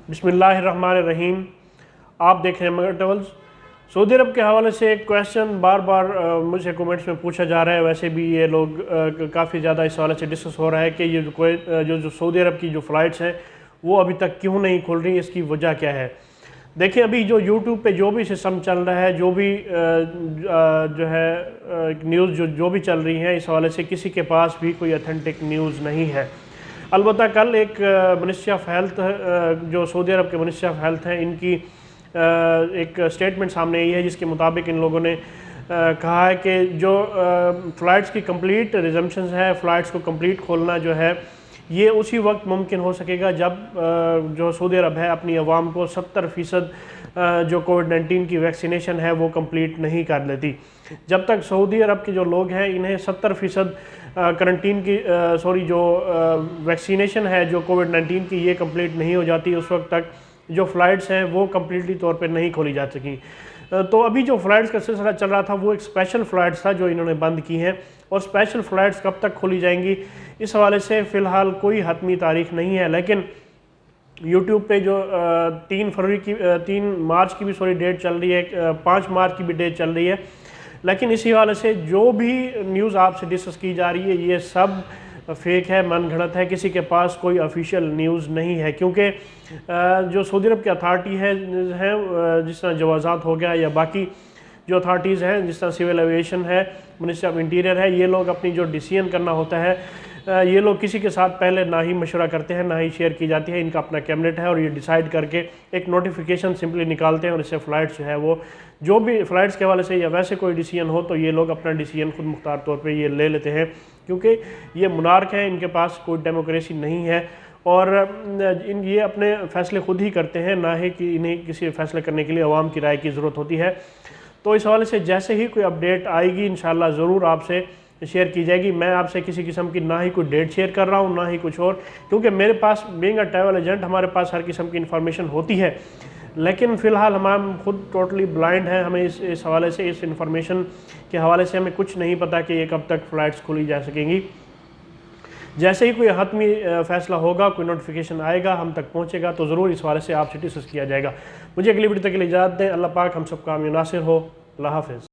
بسم اللہ الرحمن الرحیم۔ آپ دیکھ رہے ہیں مگر ٹریولز۔ سعودی عرب کے حوالے سے ایک کویسچن بار بار مجھ سے کومنٹس میں پوچھا جا رہا ہے، ویسے بھی یہ لوگ کافی زیادہ اس حوالے سے ڈسکس ہو رہا ہے کہ یہ جو سعودی عرب کی جو فلائٹس ہیں وہ ابھی تک کیوں نہیں کھل رہی، اس کی وجہ کیا ہے۔ دیکھیں ابھی جو یوٹیوب پہ جو بھی سسٹم چل رہا ہے، جو بھی جو ہے نیوز جو بھی چل رہی ہے، اس حوالے سے کسی کے پاس بھی کوئی اتھینٹک نیوز نہیں ہے۔ البتہ کل ایک منسٹری آف ہیلتھ جو سعودی عرب کے منسٹری آف ہیلتھ ہیں، ان کی ایک سٹیٹمنٹ سامنے آئی ہے، جس کے مطابق ان لوگوں نے کہا ہے کہ جو فلائٹس کی کمپلیٹ ریزمپشنز ہے، فلائٹس کو کمپلیٹ کھولنا جو ہے یہ اسی وقت ممکن ہو سکے گا جب جو سعودی عرب ہے اپنی عوام کو 70% جو کووڈ-19 کی ویکسینیشن ہے وہ کمپلیٹ نہیں کر لیتی۔ جب تک سعودی عرب کے جو لوگ ہیں انہیں 70% کرنٹین کی جو ویکسینیشن ہے جو کووڈ-19 کی یہ کمپلیٹ نہیں ہو جاتی، اس وقت تک جو فلائٹس ہیں وہ کمپلیٹلی طور پہ نہیں کھولی جا سکیں۔ تو ابھی جو فلائٹس کا سلسلہ چل رہا تھا وہ ایک اسپیشل فلائٹس تھا جو انہوں نے بند کی ہیں، اور اسپیشل فلائٹس کب تک کھولی جائیں گی اس حوالے سے فی الحال کوئی حتمی تاریخ نہیں ہے۔ لیکن یوٹیوب پہ جو 3 مارچ کی بھی ڈیٹ چل رہی ہے، 5 مارچ کی بھی ڈیٹ چل رہی ہے، لیکن اسی حوالے سے جو بھی نیوز آپ سے ڈسکس کی جا رہی ہے یہ سب فیک ہے، من گھڑت ہے، کسی کے پاس کوئی آفیشیل نیوز نہیں ہے۔ کیونکہ جو سعودی عرب کی اتھارٹی ہیں جس طرح جوازات ہو گیا یا باقی جو اتھارٹیز ہیں جس طرح سول ایویشن ہے، منسٹری آف انٹیریئر ہے، یہ لوگ اپنی جو ڈیسیژن کرنا ہوتا ہے یہ لوگ کسی کے ساتھ پہلے نہ ہی مشورہ کرتے ہیں، نہ ہی شیئر کی جاتی ہے۔ ان کا اپنا کیبنٹ ہے اور یہ ڈیسائیڈ کر کے ایک نوٹیفیکیشن سمپلی نکالتے ہیں، اور اس سے فلائٹس جو ہے وہ جو بھی فلائٹس کے حوالے سے یا ویسے کوئی ڈیسیژن ہو تو یہ لوگ اپنا ڈیسیژن خود مختار طور پہ یہ لے لیتے ہیں، کیونکہ یہ منارک ہیں، ان کے پاس کوئی ڈیموکریسی نہیں ہے، اور یہ اپنے فیصلے خود ہی کرتے ہیں، نہ ہی کہ انہیں کسی فیصلے کرنے کے لیے عوام کی رائے کی ضرورت ہوتی ہے۔ تو اس حوالے سے جیسے ہی کوئی اپڈیٹ آئے گی انشاءاللہ ضرور آپ سے شیئر کی جائے گی۔ میں آپ سے کسی قسم کی نہ ہی کوئی ڈیٹ شیئر کر رہا ہوں، نہ ہی کچھ اور، کیونکہ میرے پاس بینگ اے ٹریول ایجنٹ ہمارے پاس ہر قسم کی انفارمیشن ہوتی ہے، لیکن فی الحال ہم خود ٹوٹلی بلائنڈ ہیں۔ ہمیں اس حوالے سے اس انفارمیشن کے حوالے سے ہمیں کچھ نہیں پتا کہ یہ کب تک فلائٹس کھولی جا سکیں گی۔ جیسے ہی کوئی حتمی فیصلہ ہوگا، کوئی نوٹیفیکیشن آئے گا، ہم تک پہنچے گا، تو ضرور اس حوالے سے آپ سے ڈسکس کیا جائے گا۔ مجھے اگلی ویڈیو تک کے لیے اجازت دیں۔ اللہ پاک ہم سب کا حامی و ناصر ہو۔ اللہ حافظ۔